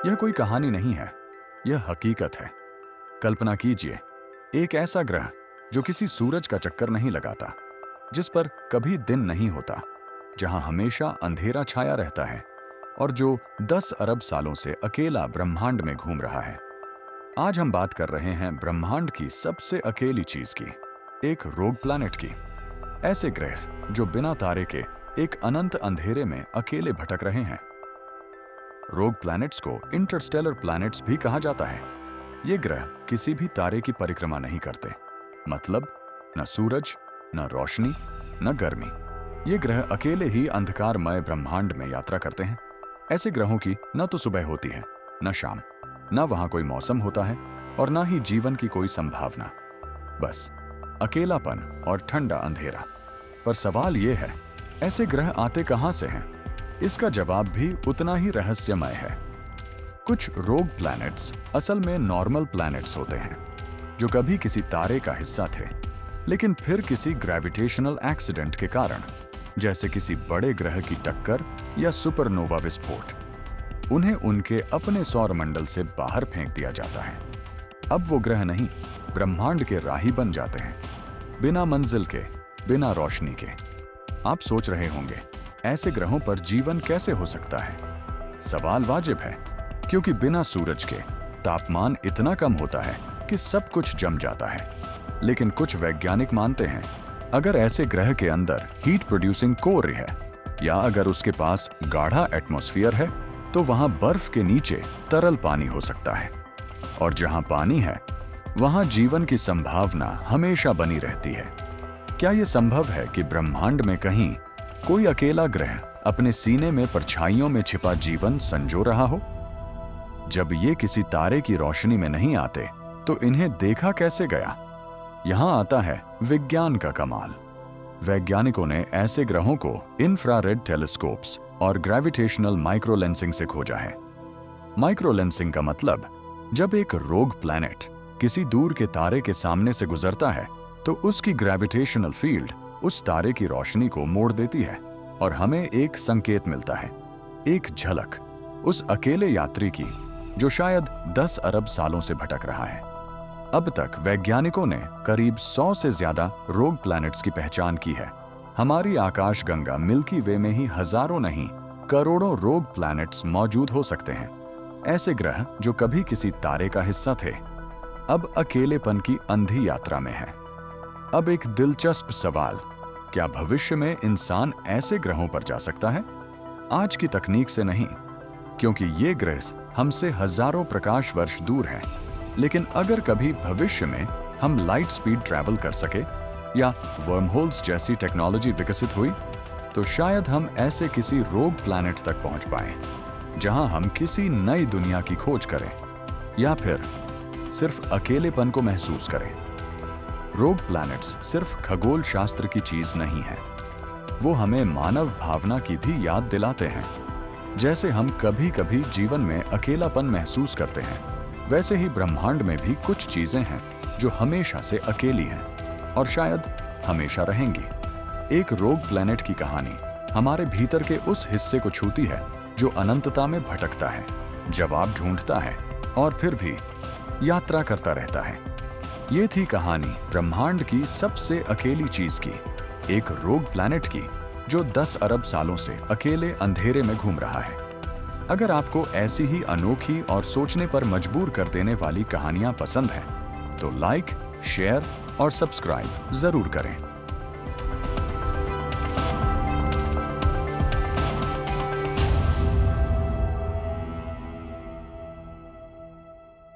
यह कोई कहानी नहीं है, यह हकीकत है। कल्पना कीजिए, एक ऐसा ग्रह जो किसी सूरज का चक्कर नहीं लगाता, जिस पर कभी दिन नहीं होता, जहां हमेशा अंधेरा छाया रहता है और जो 10 अरब सालों से अकेला ब्रह्मांड में घूम रहा है। आज हम बात कर रहे हैं ब्रह्मांड की सबसे अकेली चीज की, एक रोग प्लैनेट की। ऐसे ग्रह जो बिना तारे के एक अनंत अंधेरे में अकेले भटक रहे हैं। रोग प्लैनेट्स को इंटरस्टेलर प्लैनेट्स भी कहा जाता है। ये ग्रह किसी भी तारे की परिक्रमा नहीं करते, मतलब न सूरज, न रोशनी, न गर्मी। ये ग्रह अकेले ही अंधकारमय ब्रह्मांड में यात्रा करते हैं। ऐसे ग्रहों की न तो सुबह होती है, न शाम, न वहां कोई मौसम होता है और न ही जीवन की कोई संभावना। बस अकेलापन और ठंडा अंधेरा। पर सवाल ये है, ऐसे ग्रह आते कहां से हैं? इसका जवाब भी उतना ही रहस्यमय है। कुछ रोग प्लैनेट्स असल में नॉर्मल प्लैनेट्स होते हैं, जो कभी किसी तारे का हिस्सा थे, लेकिन फिर किसी ग्रेविटेशनल एक्सीडेंट के कारण, जैसे किसी बड़े ग्रह की टक्कर या सुपरनोवा विस्फोट, उन्हें उनके अपने सौरमंडल से बाहर फेंक दिया जाता है। अब वो ग्रह नहीं, ब्रह्मांड के राही बन जाते हैं, बिना मंजिल के, बिना रोशनी के। आप सोच रहे होंगे, ऐसे ग्रहों पर जीवन कैसे हो सकता है? सवाल वाजिब है, क्योंकि बिना सूरज के तापमान इतना कम होता है कि सब कुछ जम जाता है। लेकिन कुछ वैज्ञानिक मानते हैं, अगर ऐसे ग्रह के अंदर हीट प्रोड्यूसिंग कोर है, या अगर उसके पास गाढ़ा एटमॉस्फेयर है, तो वहां बर्फ के नीचे तरल पानी हो सकता है। और जहां पानी है, वहां जीवन की संभावना हमेशा बनी रहती है। क्या यह संभव है कि ब्रह्मांड में कहीं कोई अकेला ग्रह अपने सीने में परछाइयों में छिपा जीवन संजो रहा हो? जब ये किसी तारे की रोशनी में नहीं आते, तो इन्हें देखा कैसे गया? यहां आता है विज्ञान का कमाल। वैज्ञानिकों ने ऐसे ग्रहों को इंफ्रारेड टेलीस्कोप्स और ग्रेविटेशनल माइक्रोलेंसिंग से खोजा है। माइक्रोलेंसिंग का मतलब, जब एक रोग प्लैनेट किसी दूर के तारे के सामने से गुजरता है, तो उसकी ग्रेविटेशनल फील्ड उस तारे की रोशनी को मोड़ देती है और हमें एक संकेत मिलता है, एक झलक उस अकेले यात्री की जो शायद 10 अरब सालों से भटक रहा है। अब तक वैज्ञानिकों ने करीब 100 से ज्यादा रोग प्लैनेट्स की पहचान की है। हमारी आकाशगंगा मिल्की वे में ही हजारों नहीं, करोड़ों रोग प्लैनेट्स मौजूद हो सकते हैं। ऐसे ग्रह जो कभी किसी तारे का हिस्सा थे, अब अकेलेपन की अंधी यात्रा में हैं। अब एक दिलचस्प सवाल, क्या भविष्य में इंसान ऐसे ग्रहों पर जा सकता है? आज की तकनीक से नहीं, क्योंकि ये ग्रह हमसे हजारों प्रकाश वर्ष दूर हैं। लेकिन अगर कभी भविष्य में हम लाइट स्पीड ट्रैवल कर सके या वर्महोल्स जैसी टेक्नोलॉजी विकसित हुई, तो शायद हम ऐसे किसी रोग प्लैनेट तक पहुंच पाएं, जहां हम किसी नई दुनिया की खोज करें या फिर सिर्फ अकेलेपन को महसूस करें। रोग प्लैनेट्स सिर्फ खगोल शास्त्र की चीज नहीं है, वो हमें मानव भावना की भी याद दिलाते हैं। जैसे हम कभी कभी जीवन में अकेलापन महसूस करते हैं, वैसे ही ब्रह्मांड में भी कुछ चीजें हैं जो हमेशा से अकेली हैं और शायद हमेशा रहेंगी। एक रोग प्लैनेट की कहानी हमारे भीतर के उस हिस्से को छूती है जो अनंतता में भटकता है, जवाब ढूंढता है और फिर भी यात्रा करता रहता है। ये थी कहानी ब्रह्मांड की सबसे अकेली चीज की, एक रोग प्लैनेट की जो 10 अरब सालों से अकेले अंधेरे में घूम रहा है। अगर आपको ऐसी ही अनोखी और सोचने पर मजबूर कर देने वाली कहानियां पसंद हैं, तो लाइक, शेयर और सब्सक्राइब जरूर करें।